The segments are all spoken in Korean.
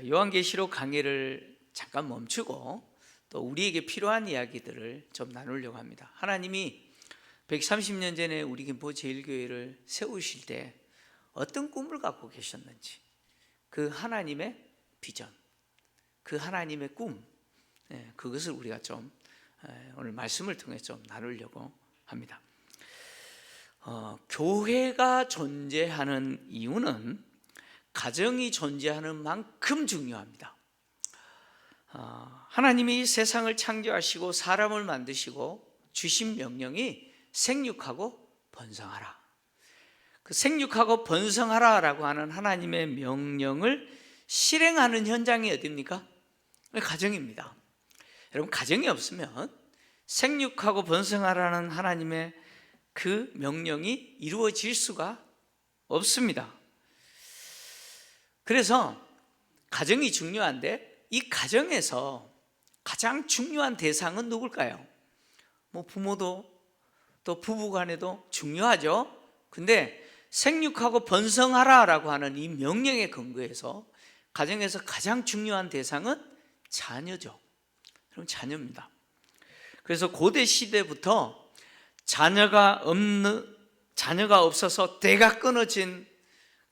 요한계시록 강의를 잠깐 멈추고 또 우리에게 필요한 이야기들을 좀 나누려고 합니다. 하나님이 130년 전에 우리 김포 제일교회를 세우실 때 어떤 꿈을 갖고 계셨는지, 그 하나님의 비전, 그 하나님의 꿈, 그것을 우리가 좀 오늘 말씀을 통해 좀 나누려고 합니다. 교회가 존재하는 이유는 가정이 존재하는 만큼 중요합니다. 하나님이 세상을 창조하시고 사람을 만드시고 주신 명령이 생육하고 번성하라. 그 생육하고 번성하라라고 하는 하나님의 명령을 실행하는 현장이 어디입니까? 가정입니다. 여러분, 가정이 없으면 생육하고 번성하라는 하나님의 그 명령이 이루어질 수가 없습니다. 그래서 가정이 중요한데, 이 가정에서 가장 중요한 대상은 누굴까요? 부모도 또 부부간에도 중요하죠. 근데 생육하고 번성하라라고 하는 이 명령에 근거해서 가정에서 가장 중요한 대상은 자녀죠. 그럼 자녀입니다. 그래서 고대 시대부터 자녀가 없어서 대가 끊어진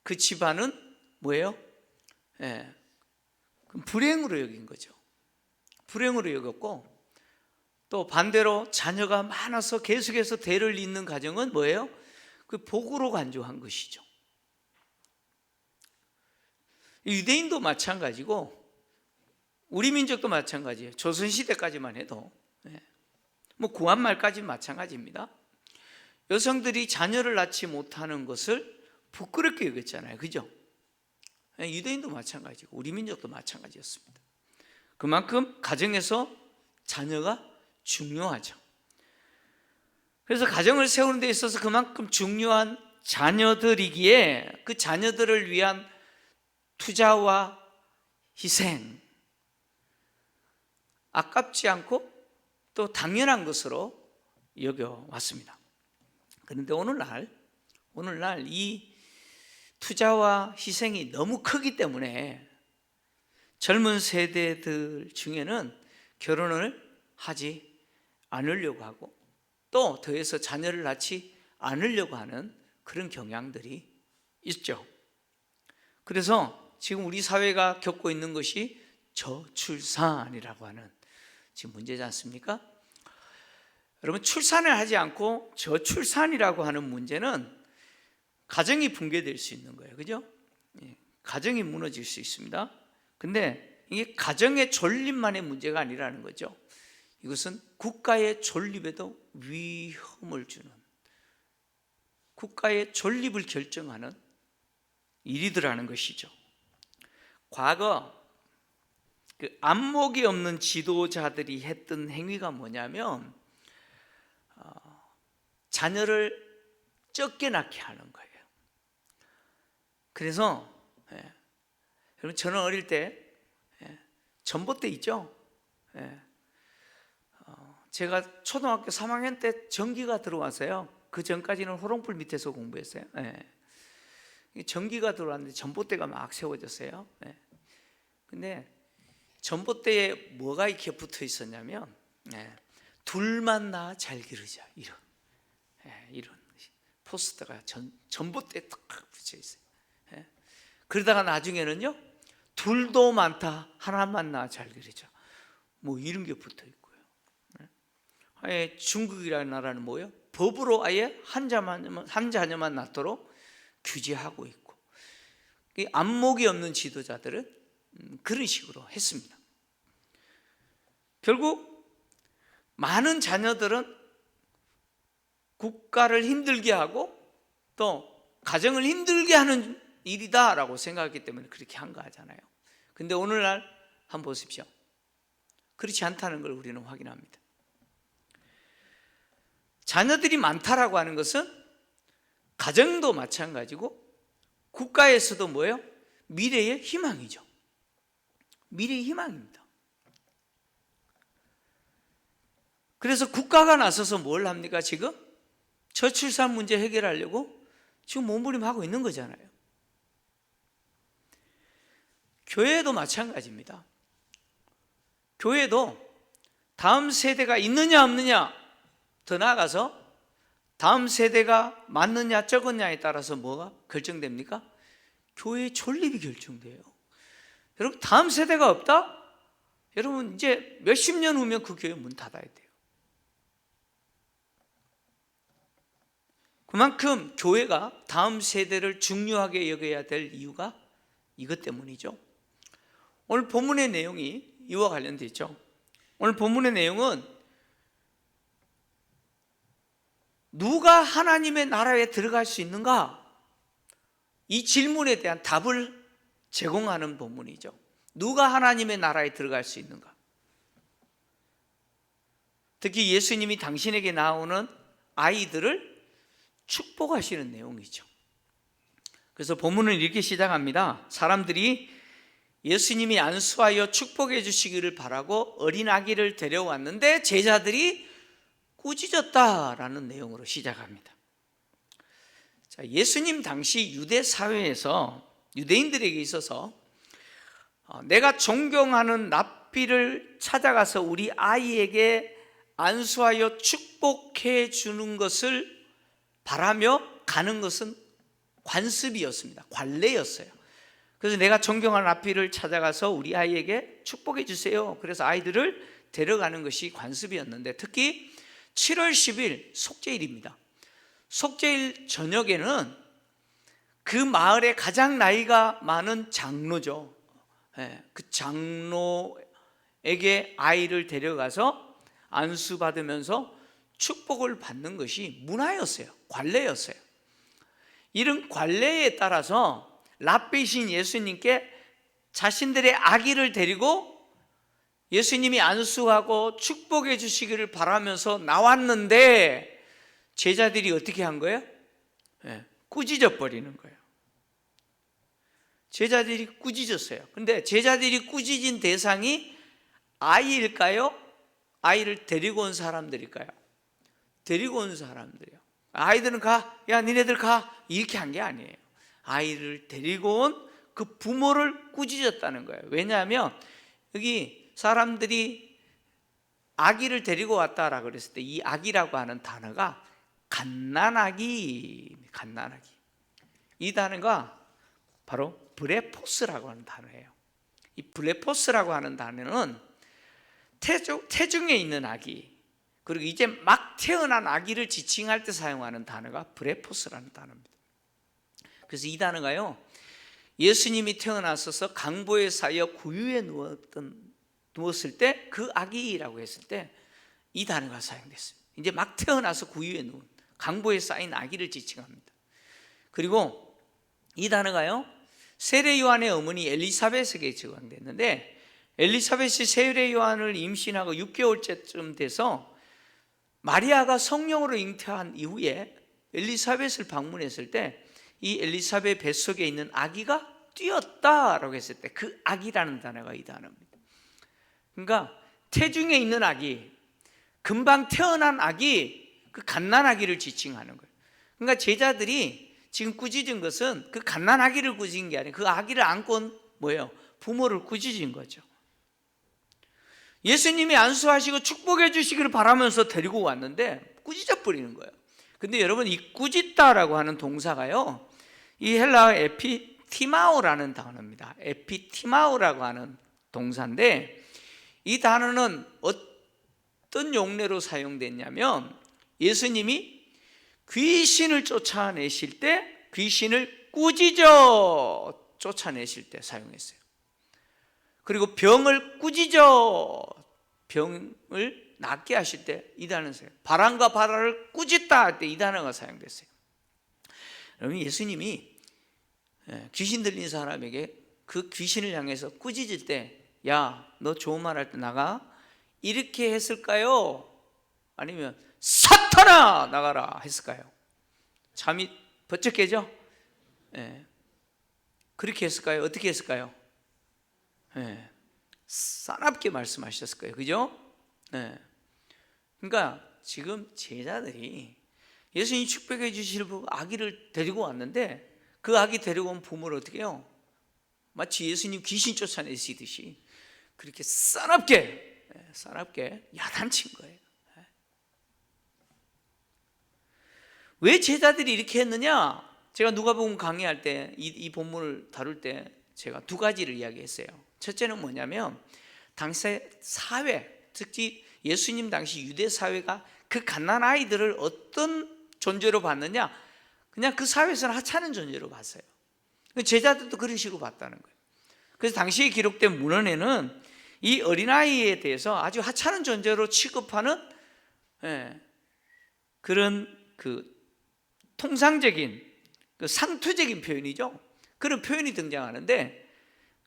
그 집안은 뭐예요? 불행으로 여긴 거죠. 불행으로 여겼고, 또 반대로 자녀가 많아서 계속해서 대를 잇는 가정은 뭐예요? 그 복으로 간주한 것이죠. 유대인도 마찬가지고 우리 민족도 마찬가지예요. 조선시대까지만 해도 구한말까지 마찬가지입니다. 여성들이 자녀를 낳지 못하는 것을 부끄럽게 여겼잖아요. 그죠? 유대인도 마찬가지고 우리 민족도 마찬가지였습니다. 그만큼 가정에서 자녀가 중요하죠. 그래서 가정을 세우는 데 있어서 그만큼 중요한 자녀들이기에 그 자녀들을 위한 투자와 희생, 아깝지 않고 또 당연한 것으로 여겨왔습니다. 그런데 오늘날 이 투자와 희생이 너무 크기 때문에 젊은 세대들 중에는 결혼을 하지 않으려고 하고 또 더해서 자녀를 낳지 않으려고 하는 그런 경향들이 있죠. 그래서 지금 우리 사회가 겪고 있는 것이 저출산이라고 하는 지금 문제지 않습니까? 여러분, 출산을 하지 않고 저출산이라고 하는 문제는 가정이 붕괴될 수 있는 거예요. 그죠? 가정이 무너질 수 있습니다. 근데 이게 가정의 존립만의 문제가 아니라는 거죠. 이것은 국가의 존립에도 위험을 주는, 국가의 존립을 결정하는 일이더라는 것이죠. 과거 그 안목이 없는 지도자들이 했던 행위가 뭐냐면 자녀를 적게 낳게 하는 거예요. 그래서 여러분, 저는 어릴 때 전봇대 있죠? 제가 초등학교 3학년 때 전기가 들어왔어요. 그 전까지는 호롱불 밑에서 공부했어요. 전기가 들어왔는데 전봇대가 막 세워졌어요. 근데 전봇대에 뭐가 이렇게 붙어 있었냐면 둘만 낳아 잘 기르자, 이런 포스터가 전봇대에 딱 붙여 있어요. 그러다가 나중에는요, 둘도 많다, 하나만 낳아 잘 기르자, 이런 게 붙어 있고요. 아예 중국이라는 나라는 뭐예요? 법으로 아예 한 자녀만 낳도록 규제하고 있고, 안목이 없는 지도자들은 그런 식으로 했습니다. 결국 많은 자녀들은 국가를 힘들게 하고 또 가정을 힘들게 하는 일이다라고 생각했기 때문에 그렇게 한 거잖아요. 근데 오늘날 한번 보십시오. 그렇지 않다는 걸 우리는 확인합니다. 자녀들이 많다라고 하는 것은 가정도 마찬가지고 국가에서도 뭐예요? 미래의 희망이죠. 미래의 희망입니다. 그래서 국가가 나서서 뭘 합니까? 지금 저출산 문제 해결하려고 지금 몸부림하고 있는 거잖아요. 교회도 마찬가지입니다. 교회도 다음 세대가 있느냐 없느냐, 더 나아가서 다음 세대가 많느냐 적었냐에 따라서 뭐가 결정됩니까? 교회의 존립이 결정돼요. 여러분, 다음 세대가 없다? 여러분, 이제 몇십 년 후면 그 교회 문 닫아야 돼요. 그만큼 교회가 다음 세대를 중요하게 여겨야 될 이유가 이것 때문이죠. 오늘 본문의 내용이 이와 관련되어 있죠. 오늘 본문의 내용은 누가 하나님의 나라에 들어갈 수 있는가? 이 질문에 대한 답을 제공하는 본문이죠. 누가 하나님의 나라에 들어갈 수 있는가? 특히 예수님이 당신에게 나오는 아이들을 축복하시는 내용이죠. 그래서 본문은 이렇게 시작합니다. 사람들이 예수님이 안수하여 축복해 주시기를 바라고 어린 아기를 데려왔는데 제자들이 꾸짖었다라는 내용으로 시작합니다. 자, 예수님 당시 유대 사회에서 유대인들에게 있어서 내가 존경하는 랍비를 찾아가서 우리 아이에게 안수하여 축복해 주는 것을 바라며 가는 것은 관습이었습니다. 관례였어요. 그래서 내가 존경하는 랍비를 찾아가서 우리 아이에게 축복해 주세요. 그래서 아이들을 데려가는 것이 관습이었는데, 특히 7월 10일 속죄일입니다. 속죄일 저녁에는 그 마을의 가장 나이가 많은 장로죠. 그 장로에게 아이를 데려가서 안수받으면서 축복을 받는 것이 문화였어요. 관례였어요. 이런 관례에 따라서 랍비신 예수님께 자신들의 아기를 데리고 예수님이 안수하고 축복해 주시기를 바라면서 나왔는데 제자들이 어떻게 한 거예요? 꾸짖어 버리는 거예요. 제자들이 꾸짖었어요. 근데 제자들이 꾸짖은 대상이 아이일까요? 아이를 데리고 온 사람들일까요? 데리고 온 사람들이요. 아이들은 가, 야 니네들 가, 이렇게 한 게 아니에요. 아이를 데리고 온 그 부모를 꾸짖었다는 거예요. 왜냐하면 여기 사람들이 아기를 데리고 왔다라고 그랬을 때 이 아기라고 하는 단어가 갓난아기, 갓난아기. 이 단어가 바로 브레포스라고 하는 단어예요. 이 브레포스라고 하는 단어는 태중에 있는 아기, 그리고 이제 막 태어난 아기를 지칭할 때 사용하는 단어가 브레포스라는 단어입니다. 그래서 이 단어가요, 예수님이 태어나셔서 강보에 쌓여 구유에 누웠을 때 그 아기라고 했을 때 이 단어가 사용됐어요. 이제 막 태어나서 구유에 누운 강보에 쌓인 아기를 지칭합니다. 그리고 이 단어가요, 세례 요한의 어머니 엘리사벳에게 적용됐는데, 엘리사벳이 세례 요한을 임신하고 6개월째쯤 돼서 마리아가 성령으로 잉태한 이후에 엘리사벳을 방문했을 때 이 엘리사벳 뱃속에 있는 아기가 뛰었다라고 했을 때 그 아기라는 단어가 이 단어입니다. 그러니까 태중에 있는 아기, 금방 태어난 아기, 그 갓난아기를 지칭하는 거예요. 그러니까 제자들이 지금 꾸짖은 것은 그 갓난아기를 꾸짖은 게 아니에요. 그 아기를 안고 온 뭐예요? 부모를 꾸짖은 거죠. 예수님이 안수하시고 축복해 주시기를 바라면서 데리고 왔는데 꾸짖어 버리는 거예요. 근데 여러분, 이 꾸짖다라고 하는 동사가요, 이 헬라어 에피티마오라는 단어입니다. 에피티마오라고 하는 동사인데, 이 단어는 어떤 용례로 사용됐냐면 예수님이 귀신을 쫓아내실 때, 귀신을 꾸짖어 쫓아내실 때 사용했어요. 그리고 병을 꾸짖어 병을 낫게 하실 때 이 단어를 사용해요. 바람과 바다를 꾸짖다 할 때 이 단어가 사용됐어요. 여러분, 예수님이 귀신 들린 사람에게 그 귀신을 향해서 꾸짖을 때, 야, 너 좋은 말 할 때 나가, 이렇게 했을까요? 아니면 사탄아 나가라 했을까요? 잠이 번쩍 깨죠? 그렇게 했을까요? 어떻게 했을까요? 싸납게 말씀하셨을 거예요. 그죠? 그러니까 지금 제자들이 예수님이 축복해 주실 아기를 데리고 왔는데 그 아기 데리고 온 부모를 어떻게 해요? 마치 예수님 귀신 쫓아내시듯이 그렇게 싸납게 야단친 거예요. 왜 제자들이 이렇게 했느냐? 제가 누가복음 강의할 때 이 본문을 다룰 때 제가 두 가지를 이야기했어요. 첫째는 뭐냐면 당시 사회, 특히 예수님 당시 유대 사회가 그 갓난 아이들을 어떤 존재로 봤느냐? 그냥 그 사회에서는 하찮은 존재로 봤어요. 제자들도 그런 식으로 봤다는 거예요. 그래서 당시에 기록된 문헌에는 이 어린아이에 대해서 아주 하찮은 존재로 취급하는 그런 통상적인 상투적인 표현이죠. 그런 표현이 등장하는데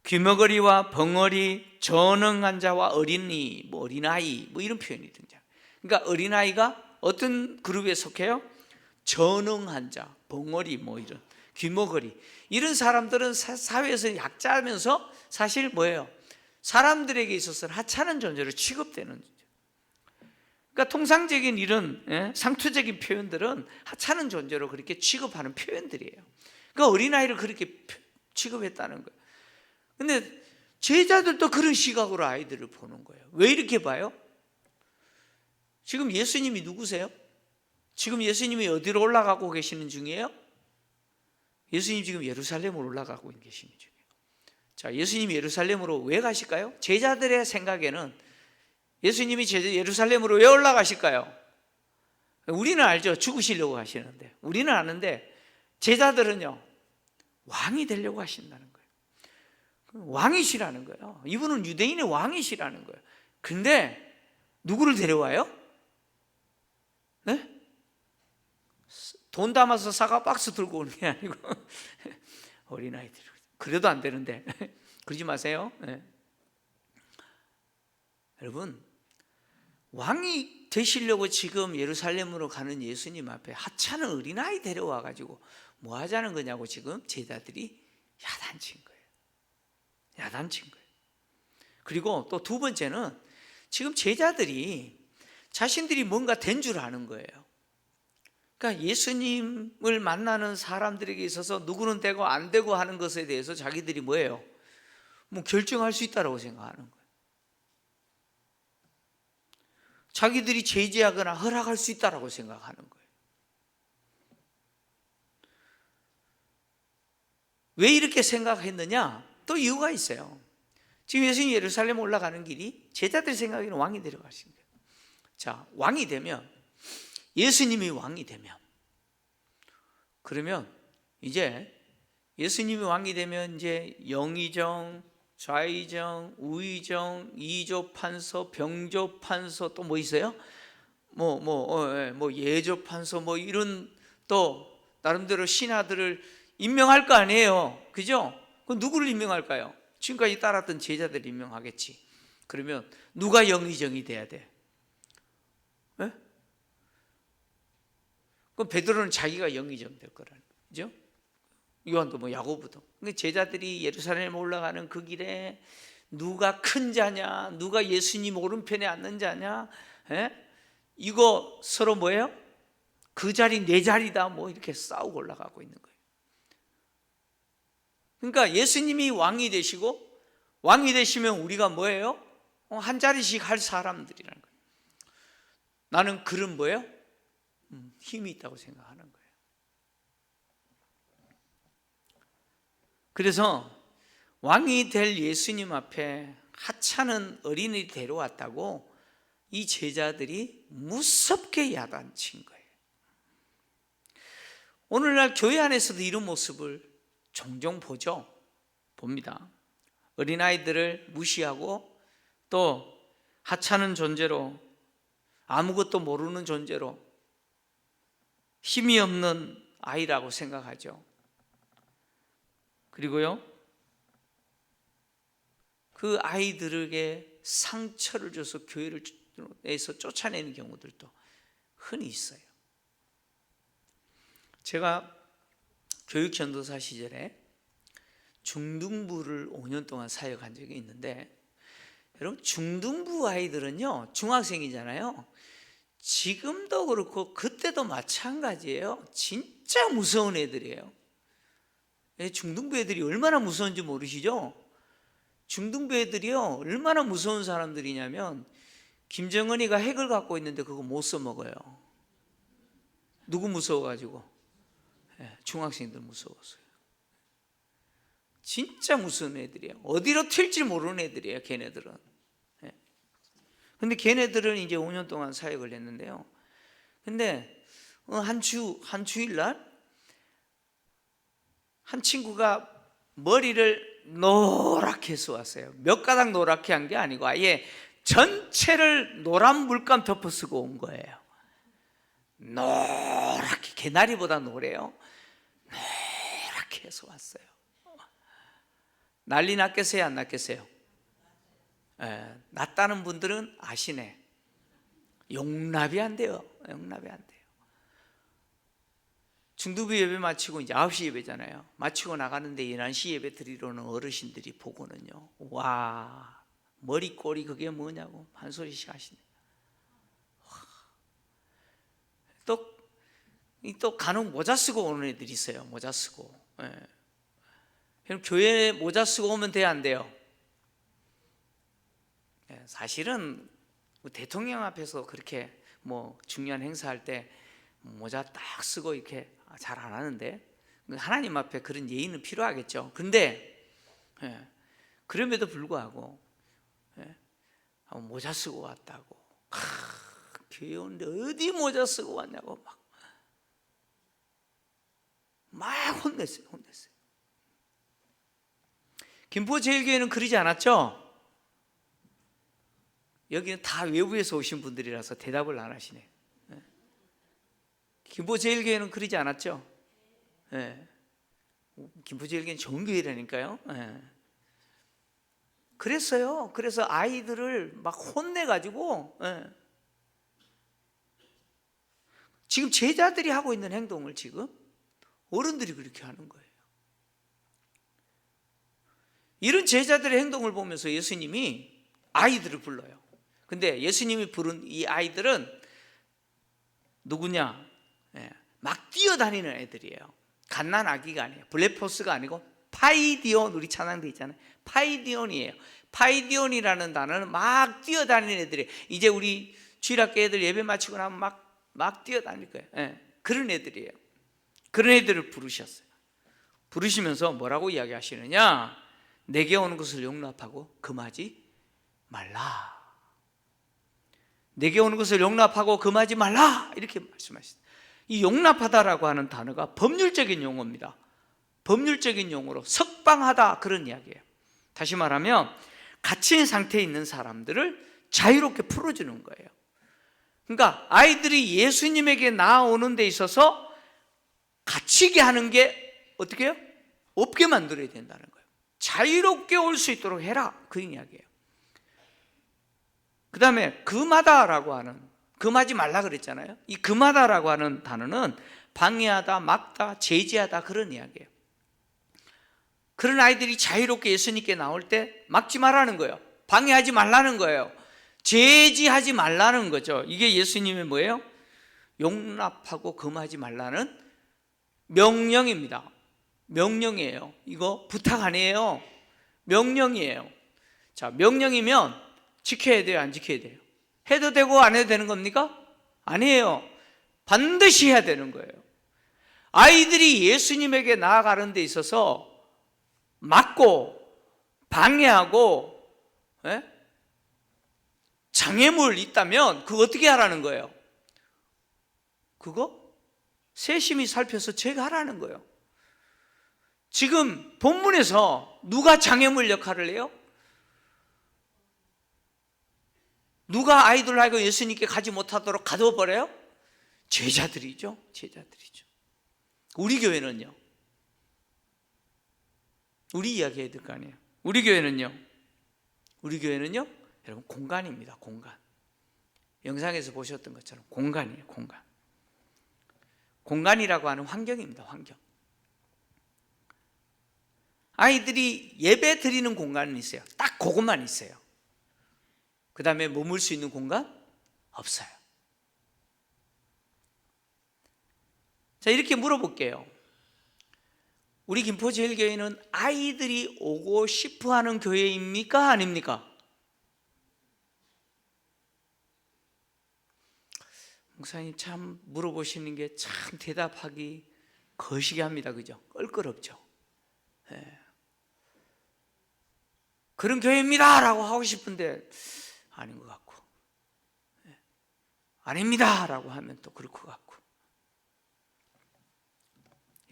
귀머거리와 벙어리, 전능한 자와 어린이, 어린아이 이런 표현이 등장. 그러니까 어린아이가 어떤 그룹에 속해요? 전능한 자, 벙어리 이런 귀머거리 이런 사람들은 사회에서 약자면서 사실 뭐예요? 사람들에게 있어서는 하찮은 존재로 취급되는 존재. 그러니까 통상적인 이런 상투적인 표현들은 하찮은 존재로 그렇게 취급하는 표현들이에요. 그러니까 어린아이를 그렇게 취급했다는 거예요. 근데 제자들도 그런 시각으로 아이들을 보는 거예요. 왜 이렇게 봐요? 지금 예수님이 누구세요? 지금 예수님이 어디로 올라가고 계시는 중이에요? 예수님 지금 예루살렘으로 올라가고 계시는 중이에요. 자, 예수님이 예루살렘으로 왜 가실까요? 제자들의 생각에는 예수님이 예루살렘으로 왜 올라가실까요? 우리는 알죠. 죽으시려고 하시는데. 우리는 아는데 제자들은요, 왕이 되려고 하신다는 거예요. 왕이시라는 거예요. 이분은 유대인의 왕이시라는 거예요. 근데 누구를 데려와요? 네? 돈 담아서 사과 박스 들고 오는 게 아니고 어린아이들. 그래도 안 되는데 그러지 마세요. 네. 여러분, 왕이 되시려고 지금 예루살렘으로 가는 예수님 앞에 하찮은 어린아이 데려와 가지고 뭐 하자는 거냐고 지금 제자들이 야단친 거예요. 야단친 거예요. 그리고 또 두 번째는 지금 제자들이 자신들이 뭔가 된 줄 아는 거예요. 그러니까 예수님을 만나는 사람들에게 있어서 누구는 되고 안 되고 하는 것에 대해서 자기들이 뭐예요? 결정할 수 있다고 생각하는 거예요. 자기들이 제지하거나 허락할 수 있다고 생각하는 거예요. 왜 이렇게 생각했느냐? 또 이유가 있어요. 지금 예수님이 예루살렘 올라가는 길이 제자들 생각에는 왕이 데려가신 거예요. 자, 왕이 되면, 예수님이 왕이 되면, 그러면 이제 예수님이 왕이 되면 이제 영의정, 좌의정, 우의정, 이조판서, 병조판서 또 뭐 있어요? 예조판서 이런 또 나름대로 신하들을 임명할 거 아니에요. 그죠? 그럼 누구를 임명할까요? 지금까지 따랐던 제자들 임명하겠지. 그러면 누가 영의정이 돼야 돼? 네? 그럼 베드로는 자기가 영의정 될 거라는 거죠. 요한도 야고보도. 그러니까 제자들이 예루살렘 올라가는 그 길에 누가 큰 자냐, 누가 예수님 오른편에 앉는 자냐, 이거 서로 뭐예요? 그 자리 내 자리다 이렇게 싸우고 올라가고 있는 거예요. 그러니까 예수님이 왕이 되시고, 왕이 되시면 우리가 뭐예요? 한 자리씩 할 사람들이라는 거예요. 나는 그런 뭐예요? 힘이 있다고 생각하는 거예요. 그래서 왕이 될 예수님 앞에 하찮은 어린이를 데려왔다고 이 제자들이 무섭게 야단친 거예요. 오늘날 교회 안에서도 이런 모습을 종종 봅니다. 어린아이들을 무시하고 또 하찮은 존재로, 아무것도 모르는 존재로, 힘이 없는 아이라고 생각하죠. 그리고요, 그 아이들에게 상처를 줘서 교회에서 쫓아내는 경우들도 흔히 있어요. 제가 교육전도사 시절에 중등부를 5년 동안 사역한 적이 있는데, 여러분, 중등부 아이들은요, 중학생이잖아요. 지금도 그렇고 그때도 마찬가지예요. 진짜 무서운 애들이에요. 중등부 애들이 얼마나 무서운지 모르시죠? 중등부 애들이요, 얼마나 무서운 사람들이냐면 김정은이가 핵을 갖고 있는데 그거 못 써먹어요. 누구 무서워가지고? 중학생들 무서웠어요. 진짜 무서운 애들이에요. 어디로 튈지 모르는 애들이에요, 걔네들은. 근데 걔네들은 이제 5년 동안 사역을 했는데요. 근데 한 주일날 한 친구가 머리를 노랗게 해서 왔어요. 몇 가닥 노랗게 한 게 아니고 아예 전체를 노란 물감 덮어 쓰고 온 거예요. 노랗게, 개나리보다 노래요. 노랗게 해서 왔어요. 난리 났겠어요, 안 났겠어요? 났다는 분들은 아시네. 용납이 안 돼요. 용납이 안 돼요. 중등부 예배 마치고 이제 9시 예배잖아요. 마치고 나가는데 11시 예배 드리러 오는 어르신들이 보고는요, 와, 머리 꼴이 그게 뭐냐고 한 소리씩 하시네요. 또 간혹 모자 쓰고 오는 애들이 있어요. 모자 쓰고. 그럼 교회에 모자 쓰고 오면 돼요, 안 돼요? 사실은 대통령 앞에서 그렇게 뭐 중요한 행사할 때 모자 딱 쓰고 이렇게 잘 안 하는데, 하나님 앞에 그런 예의는 필요하겠죠. 근데 그럼에도 불구하고 모자 쓰고 왔다고, 교회 오는데 어디 모자 쓰고 왔냐고 막 혼냈어요. 김포제일교회는 그러지 않았죠? 여기는 다 외부에서 오신 분들이라서 대답을 안 하시네. 김포제일교회는 그러지 않았죠? 김포제일교회는 좋은 교회라니까요. 그랬어요. 그래서 아이들을 막 혼내가지고, 지금 제자들이 하고 있는 행동을 지금 어른들이 그렇게 하는 거예요. 이런 제자들의 행동을 보면서 예수님이 아이들을 불러요. 근데 예수님이 부른 이 아이들은 누구냐? 막 뛰어다니는 애들이에요. 갓난 아기가 아니에요. 블레포스가 아니고 파이디온, 우리 찬양대 있잖아요. 파이디온이에요. 파이디온이라는 단어는 막 뛰어다니는 애들이에요. 이제 우리 주일학교 애들 예배 마치고 나면 막 뛰어다닐 거예요. 그런 애들이에요. 그런 애들을 부르셨어요. 부르시면서 뭐라고 이야기하시느냐? 내게 오는 것을 용납하고 금하지 말라. 내게 오는 것을 용납하고 금하지 말라, 이렇게 말씀하셨어요. 이 용납하다라고 하는 단어가 법률적인 용어입니다. 법률적인 용어로 석방하다, 그런 이야기예요. 다시 말하면 갇힌 상태에 있는 사람들을 자유롭게 풀어주는 거예요. 그러니까 아이들이 예수님에게 나아오는 데 있어서 갇히게 하는 게 어떻게 해요? 없게 만들어야 된다는 거예요. 자유롭게 올 수 있도록 해라, 그런 이야기예요. 그 다음에 금하다라고 하는, 금하지 말라 그랬잖아요. 이 금하다라고 하는 단어는 방해하다, 막다, 제지하다, 그런 이야기예요. 그런 아이들이 자유롭게 예수님께 나올 때 막지 말라는 거예요. 방해하지 말라는 거예요. 제지하지 말라는 거죠. 이게 예수님의 뭐예요? 용납하고 금하지 말라는 명령입니다. 명령이에요. 이거 부탁 아니에요. 명령이에요. 자, 명령이면 지켜야 돼요, 안 지켜야 돼요? 해도 되고 안 해도 되는 겁니까? 아니에요. 반드시 해야 되는 거예요. 아이들이 예수님에게 나아가는 데 있어서 막고 방해하고 장애물 있다면 그거 어떻게 하라는 거예요? 그거 세심히 살펴서 제거하라는 거예요. 지금 본문에서 누가 장애물 역할을 해요? 누가 아이들을 하고 예수님께 가지 못하도록 가둬버려요? 제자들이죠. 제자들이죠. 우리 교회는요? 우리 이야기해야 될 거 아니에요. 우리 교회는요? 우리 교회는요? 여러분, 공간입니다. 공간. 영상에서 보셨던 것처럼 공간이에요. 공간. 공간이라고 하는 환경입니다. 환경. 아이들이 예배 드리는 공간은 있어요. 딱 그것만 있어요. 그 다음에 머물 수 있는 공간? 없어요. 자, 이렇게 물어볼게요. 우리 김포제일교회는 아이들이 오고 싶어하는 교회입니까? 아닙니까? 목사님 참 물어보시는 게 참 대답하기 거시기 합니다. 그죠? 껄끄럽죠. 예. 그런 교회입니다 라고 하고 싶은데 아닌 것 같고, 예. 아닙니다 라고 하면 또 그럴 것 같고.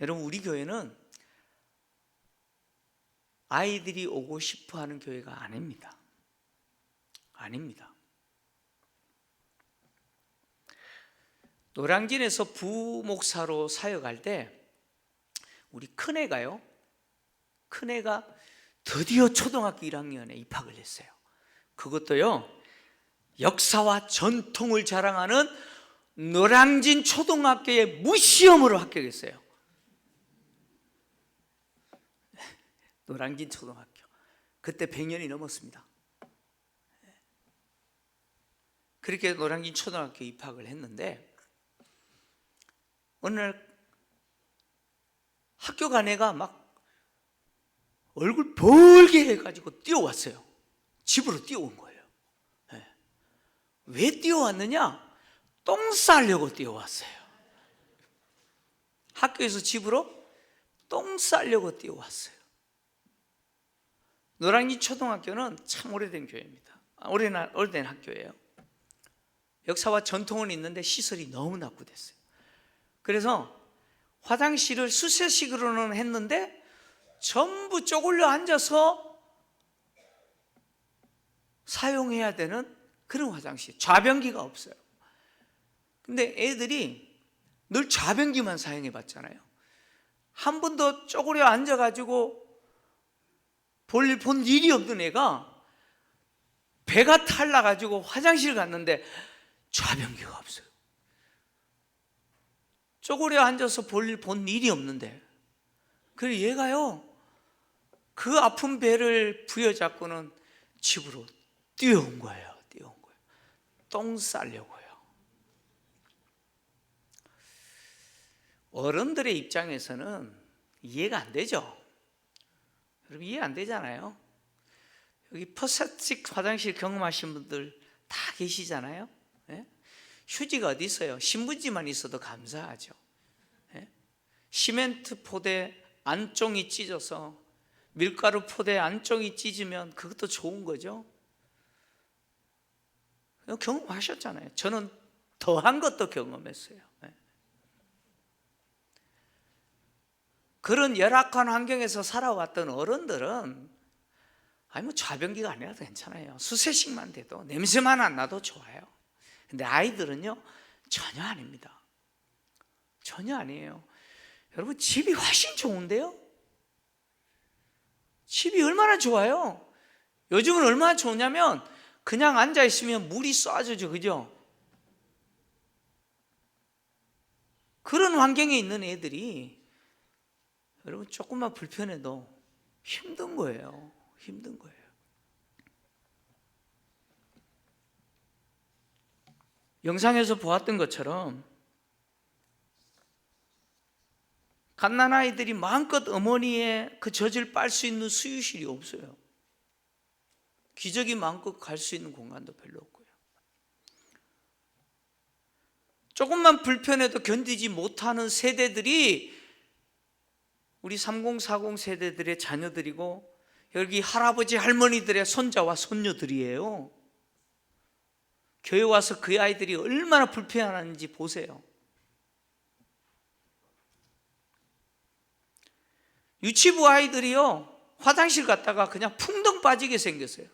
여러분, 우리 교회는 아이들이 오고 싶어하는 교회가 아닙니다. 아닙니다. 노량진에서 부목사로 사역할 때 우리 큰애가 드디어 초등학교 1학년에 입학을 했어요. 그것도요, 역사와 전통을 자랑하는 노량진 초등학교에 무시험으로 합격했어요. 노량진 초등학교. 그때 100년이 넘었습니다. 그렇게 노량진 초등학교 입학을 했는데 어느 날 학교 간 애가 막 얼굴 벌게 해가지고 뛰어왔어요. 집으로 뛰어온 거예요. 네. 왜 뛰어왔느냐? 똥 싸려고 뛰어왔어요. 학교에서 집으로 똥 싸려고 뛰어왔어요. 노량진 초등학교는 참 오래된 교회입니다. 오래된 학교예요. 역사와 전통은 있는데 시설이 너무 낙후됐어요. 그래서 화장실을 수세식으로는 했는데 전부 쪼글려 앉아서 사용해야 되는 그런 화장실, 좌변기가 없어요. 근데 애들이 늘 좌변기만 사용해 봤잖아요. 한 번도 쪼그려 앉아가지고 볼일 본 일이 없던 애가 배가 탈나가지고 화장실 갔는데 좌변기가 없어요. 쪼그려 앉아서 볼일 본 일이 없는데, 그래서 얘가요, 그 아픈 배를 부여잡고는 집으로 뛰어온 거예요. 똥 싸려고요. 어른들의 입장에서는 이해가 안 되죠. 여러분, 이해 안 되잖아요. 여기 퍼스틱 화장실 경험하신 분들 다 계시잖아요. 네? 휴지가 어디 있어요? 신문지만 있어도 감사하죠. 네? 시멘트 포대 안쪽이 찢어서 밀가루 포대 안쪽이 찢으면 그것도 좋은 거죠. 경험하셨잖아요. 저는 더한 것도 경험했어요. 네. 그런 열악한 환경에서 살아왔던 어른들은 아니 뭐 좌변기가 아니라도 괜찮아요. 수세식만 돼도 냄새만 안 나도 좋아요. 근데 아이들은요, 전혀 아닙니다. 전혀 아니에요. 여러분, 집이 훨씬 좋은데요? 집이 얼마나 좋아요? 요즘은 얼마나 좋냐면 그냥 앉아있으면 물이 쏴주죠. 그죠? 그런 환경에 있는 애들이 여러분 조금만 불편해도 힘든 거예요. 힘든 거예요. 영상에서 보았던 것처럼 갓난아이들이 마음껏 어머니의 그 젖을 빨 수 있는 수유실이 없어요. 기저귀 마음껏 갈 수 있는 공간도 별로 없고요. 조금만 불편해도 견디지 못하는 세대들이 우리 3040 세대들의 자녀들이고 여기 할아버지 할머니들의 손자와 손녀들이에요. 교회 와서 그 아이들이 얼마나 불편한지 보세요. 유치부 아이들이요, 화장실 갔다가 그냥 풍덩 빠지게 생겼어요.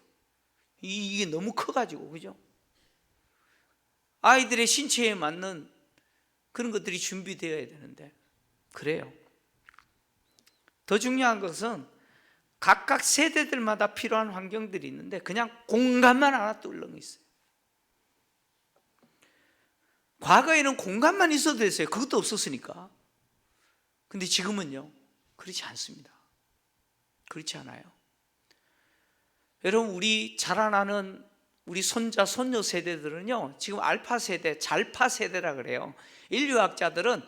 이게 너무 커가지고, 그죠? 아이들의 신체에 맞는 그런 것들이 준비되어야 되는데 그래요. 더 중요한 것은 각각 세대들마다 필요한 환경들이 있는데 그냥 공간만 하나 뚫렁 있어요. 과거에는 공간만 있어도 됐어요. 그것도 없었으니까. 근데 지금은요, 그렇지 않습니다. 그렇지 않아요. 여러분, 우리 자라나는 우리 손자, 손녀 세대들은요, 지금 알파 세대, 잘파 세대라 그래요. 인류학자들은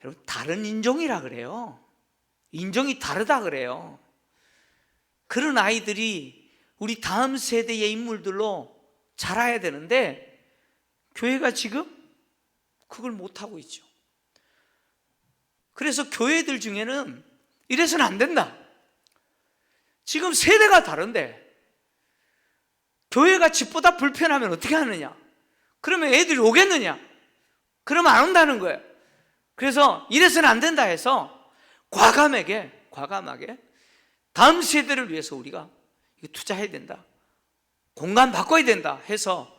여러분 다른 인종이라 그래요. 인종이 다르다 그래요. 그런 아이들이 우리 다음 세대의 인물들로 자라야 되는데 교회가 지금 그걸 못하고 있죠. 그래서 교회들 중에는 이래서는 안 된다. 지금 세대가 다른데 교회가 집보다 불편하면 어떻게 하느냐? 그러면 애들이 오겠느냐? 그러면 안 온다는 거예요. 그래서 이래서는 안 된다 해서 과감하게 다음 세대를 위해서 우리가 투자해야 된다, 공간 바꿔야 된다 해서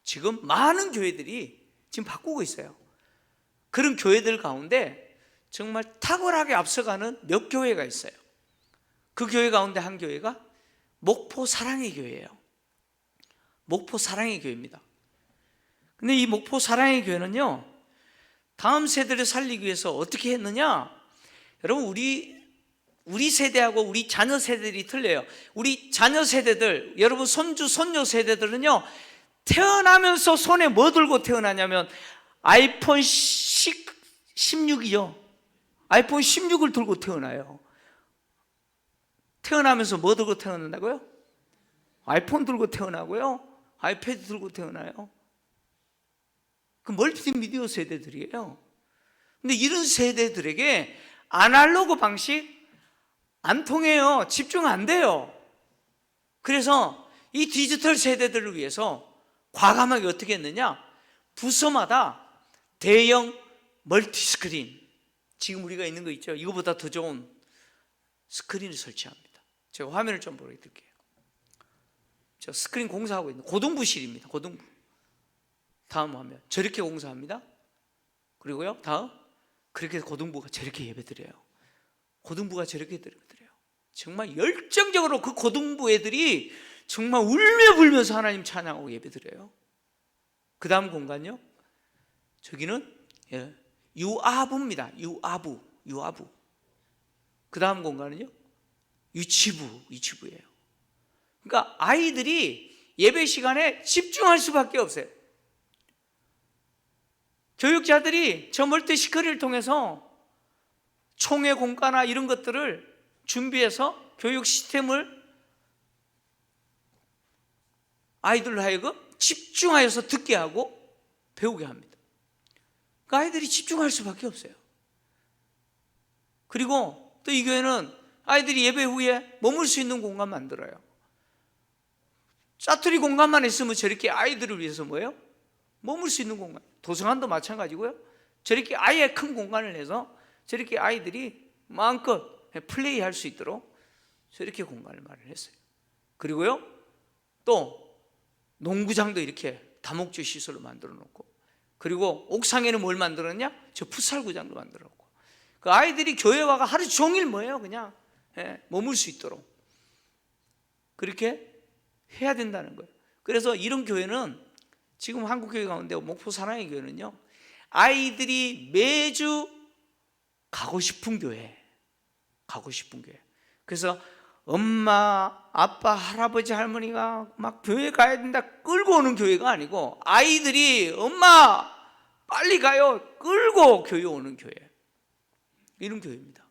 지금 많은 교회들이 지금 바꾸고 있어요. 그런 교회들 가운데 정말 탁월하게 앞서가는 몇 교회가 있어요. 그 교회 가운데 한 교회가 목포 사랑의 교회예요. 목포 사랑의 교회입니다. 근데 이 목포 사랑의 교회는요, 다음 세대를 살리기 위해서 어떻게 했느냐? 여러분, 우리 세대하고 우리 자녀 세대들이 틀려요. 우리 자녀 세대들, 여러분 손주 손녀 세대들은요, 태어나면서 손에 뭐 들고 태어나냐면 아이폰 16이요. 아이폰 16을 들고 태어나요. 태어나면서 뭐 들고 태어난다고요? 아이폰 들고 태어나고요, 아이패드 들고 태어나요. 그 멀티미디어 세대들이에요. 근데 이런 세대들에게 아날로그 방식 안 통해요. 집중 안 돼요. 그래서 이 디지털 세대들을 위해서 과감하게 어떻게 했느냐? 부서마다 대형 멀티스크린, 지금 우리가 있는 거 있죠? 이거보다 더 좋은 스크린을 설치합니다. 제가 화면을 좀 보여드릴게요. 저 스크린 공사하고 있는 고등부실입니다. 고등부. 다음 화면. 저렇게 공사합니다. 그리고요, 다음. 그렇게 고등부가 저렇게 예배드려요. 고등부가 저렇게 예배드려요. 정말 열정적으로 그 고등부 애들이 정말 울며 불면서 하나님 찬양하고 예배드려요. 그 다음 공간요, 저기는 유아부입니다. 유아부. 그 다음 공간은요, 유치부예요. 그러니까 아이들이 예배 시간에 집중할 수밖에 없어요. 교육자들이 저 멀티스크린을 통해서 총회 공과나 이런 것들을 준비해서 교육 시스템을 아이들로 하여금 집중하여서 듣게 하고 배우게 합니다. 그 아이들이 집중할 수밖에 없어요. 그리고 또 이 교회는 아이들이 예배 후에 머물 수 있는 공간 만들어요. 짜투리 공간만 있으면 저렇게 아이들을 위해서 뭐예요? 머물 수 있는 공간. 도서관도 마찬가지고요. 저렇게 아예 큰 공간을 내서 저렇게 아이들이 마음껏 플레이할 수 있도록 저렇게 공간을 마련했어요. 그리고요, 또 농구장도 이렇게 다목적 시설로 만들어 놓고, 그리고 옥상에는 뭘 만들었냐? 저 풋살구장도 만들어 놓고, 그 아이들이 교회 와가 하루 종일 뭐예요? 그냥 머물 수 있도록 그렇게 해야 된다는 거예요. 그래서 이런 교회는 지금 한국교회 가운데 목포 사랑의 교회는요, 아이들이 매주 가고 싶은 교회. 그래서 엄마, 아빠, 할아버지, 할머니가 막 교회 가야 된다 끌고 오는 교회가 아니고, 아이들이 엄마 빨리 가요 끌고 교회 오는 교회, 이런 교회입니다.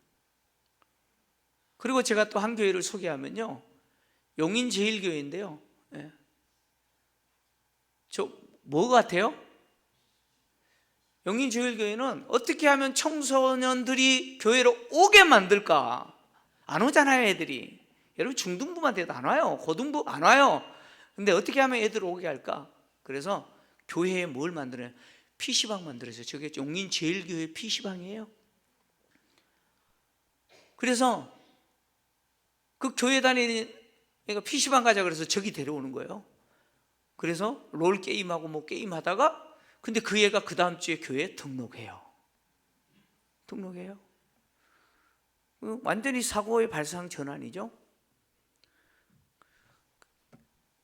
그리고 제가 또 한 교회를 소개하면요, 용인제일교회인데요, 저 뭐 같아요? 용인제일교회는 어떻게 하면 청소년들이 교회로 오게 만들까? 안 오잖아요, 애들이. 여러분, 중등부만 돼도 안 와요. 고등부 안 와요. 근데 어떻게 하면 애들 오게 할까? 그래서 교회에 뭘 만들어요? PC방 만들었어요. 저게 용인제일교회 PC방이에요. 그래서 그 교회 다니는 애가 PC방 가자 그래서 저기 데려오는 거예요. 그래서 롤 게임하고 뭐 게임 하다가, 근데 그 애가 그 다음 주에 교회에 등록해요. 완전히 사고의 발상 전환이죠.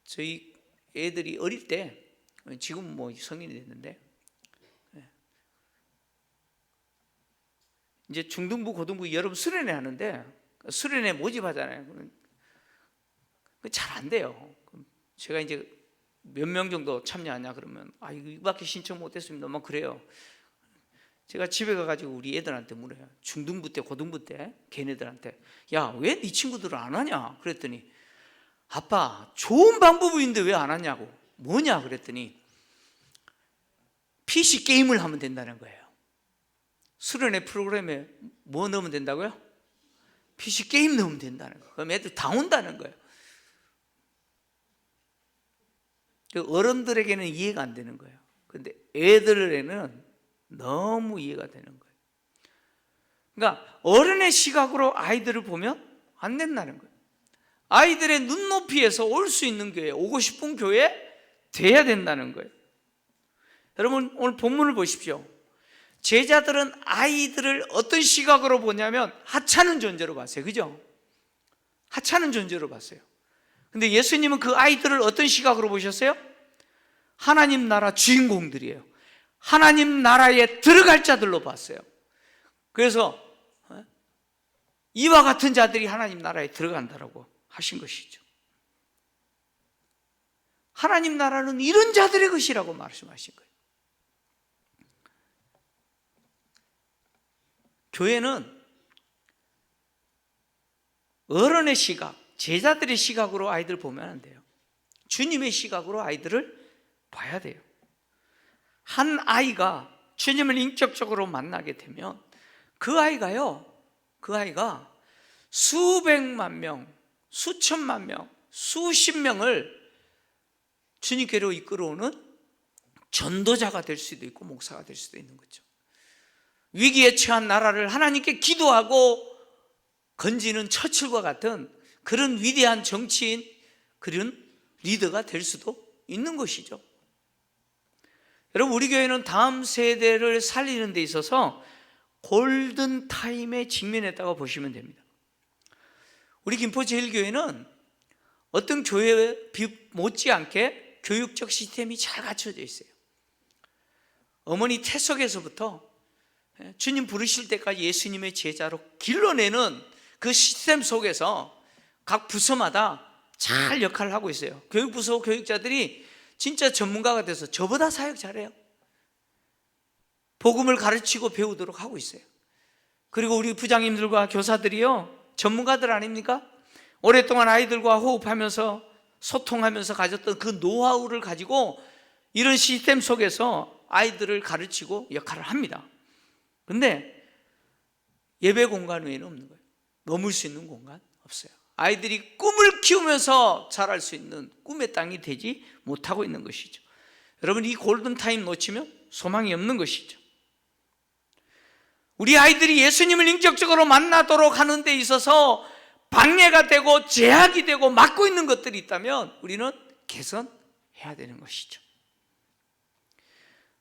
저희 애들이 어릴 때, 지금 뭐 성인이 됐는데, 이제 중등부, 고등부 여러분 수련회 하는데, 수련회 모집하잖아요. 잘 안 돼요. 제가 이제 몇 명 정도 참여하냐 그러면, 이거밖에 신청 못했습니다 막 그래요. 제가 집에 가가지고 우리 애들한테 물어요. 중등부 때 고등부 때 걔네들한테, 야, 왜 네 친구들은 안 하냐? 그랬더니, 아빠 좋은 방법인데 왜 안 하냐고. 뭐냐 그랬더니 PC 게임을 하면 된다는 거예요. 수련회 프로그램에 뭐 넣으면 된다고요? PC 게임 넣으면 된다는 거예요. 그럼 애들 다 온다는 거예요. 어른들에게는 이해가 안 되는 거예요. 근데 애들에게는 너무 이해가 되는 거예요. 그러니까 어른의 시각으로 아이들을 보면 안 된다는 거예요. 아이들의 눈높이에서 올 수 있는 교회, 오고 싶은 교회 돼야 된다는 거예요. 여러분 오늘 본문을 보십시오. 제자들은 아이들을 어떤 시각으로 보냐면 하찮은 존재로 봤어요. 그죠? 하찮은 존재로 봤어요. 근데 예수님은 그 아이들을 어떤 시각으로 보셨어요? 하나님 나라 주인공들이에요. 하나님 나라에 들어갈 자들로 봤어요. 그래서 이와 같은 자들이 하나님 나라에 들어간다라고 하신 것이죠. 하나님 나라는 이런 자들의 것이라고 말씀하신 거예요. 교회는 어른의 시각, 제자들의 시각으로 아이들을 보면 안 돼요. 주님의 시각으로 아이들을 봐야 돼요. 한 아이가 주님을 인격적으로 만나게 되면 그 아이가 수백만 명, 수천만 명, 수십 명을 주님께로 이끌어오는 전도자가 될 수도 있고 목사가 될 수도 있는 거죠. 위기에 처한 나라를 하나님께 기도하고 건지는 처칠과 같은 그런 위대한 정치인, 그런 리더가 될 수도 있는 것이죠. 여러분 우리 교회는 다음 세대를 살리는 데 있어서 골든타임에 직면했다고 보시면 됩니다. 우리 김포제일교회는 어떤 교회에 못지않게 교육적 시스템이 잘 갖춰져 있어요. 어머니 태석에서부터 주님 부르실 때까지 예수님의 제자로 길러내는 그 시스템 속에서 각 부서마다 잘 역할을 하고 있어요. 교육부서 교육자들이 진짜 전문가가 돼서 저보다 사역 잘해요. 복음을 가르치고 배우도록 하고 있어요. 그리고 우리 부장님들과 교사들이요, 전문가들 아닙니까? 오랫동안 아이들과 호흡하면서 소통하면서 가졌던 그 노하우를 가지고 이런 시스템 속에서 아이들을 가르치고 역할을 합니다. 근데 예배 공간 외에는 없는 거예요. 머물 수 있는 공간 없어요. 아이들이 꿈을 키우면서 자랄 수 있는 꿈의 땅이 되지 못하고 있는 것이죠. 여러분 이 골든타임 놓치면 소망이 없는 것이죠. 우리 아이들이 예수님을 인격적으로 만나도록 하는 데 있어서 방해가 되고 제약이 되고 막고 있는 것들이 있다면 우리는 개선해야 되는 것이죠.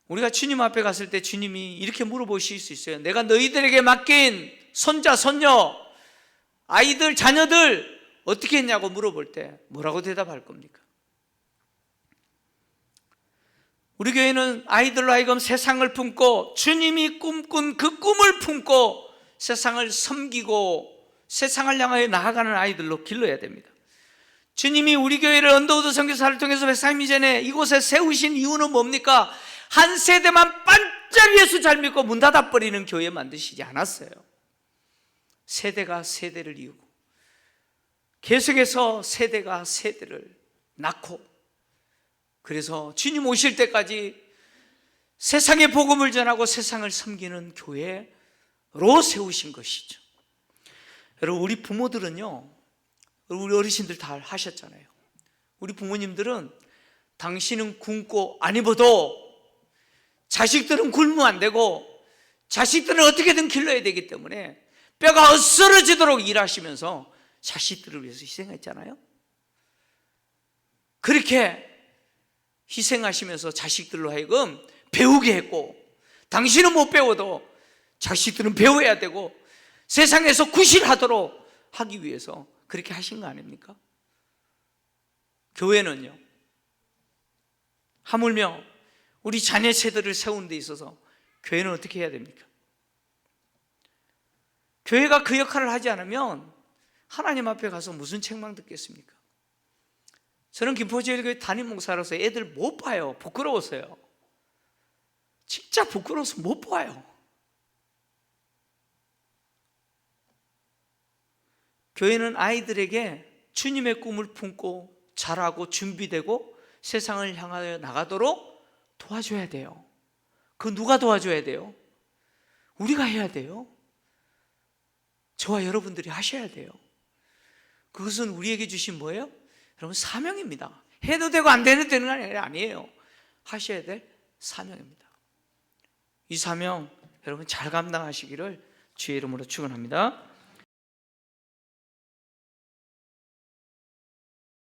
우리가 주님 앞에 갔을 때 주님이 이렇게 물어보실 수 있어요. 내가 너희들에게 맡긴 손자, 손녀, 아이들, 자녀들 어떻게 했냐고 물어볼 때 뭐라고 대답할 겁니까? 우리 교회는 아이들로 하여금 세상을 품고 주님이 꿈꾼 그 꿈을 품고 세상을 섬기고 세상을 향하여 나아가는 아이들로 길러야 됩니다. 주님이 우리 교회를 언더우드 선교사를 통해서 130년 이전에 이곳에 세우신 이유는 뭡니까? 한 세대만 반짝 예수 잘 믿고 문 닫아버리는 교회 만드시지 않았어요. 세대가 세대를 이루고 계속해서 세대가 세대를 낳고, 그래서 주님 오실 때까지 세상에 복음을 전하고 세상을 섬기는 교회로 세우신 것이죠. 여러분 우리 부모들은요, 우리 어르신들 다 하셨잖아요. 우리 부모님들은 당신은 굶고 안 입어도 자식들은 굶으면 안 되고 자식들은 어떻게든 길러야 되기 때문에 뼈가 엇스러지도록 일하시면서 자식들을 위해서 희생했잖아요. 그렇게 희생하시면서 자식들로 하여금 배우게 했고, 당신은 못 배워도 자식들은 배워야 되고 세상에서 구실하도록 하기 위해서 그렇게 하신 거 아닙니까? 교회는요, 하물며 우리 자녀 세대를 세우는 데 있어서 교회는 어떻게 해야 됩니까? 교회가 그 역할을 하지 않으면 하나님 앞에 가서 무슨 책망 듣겠습니까? 저는 김포제일교회 담임 목사로서 애들 못 봐요. 부끄러워서요. 진짜 부끄러워서 못 봐요. 교회는 아이들에게 주님의 꿈을 품고 자라고 준비되고 세상을 향하여 나가도록 도와줘야 돼요. 그 누가 도와줘야 돼요? 우리가 해야 돼요. 저와 여러분들이 하셔야 돼요. 그것은 우리에게 주신 뭐예요? 여러분, 사명입니다. 해도 되고 안 되는 게 아니에요. 하셔야 될 사명입니다. 이 사명 여러분 잘 감당하시기를 주의 이름으로 축원합니다.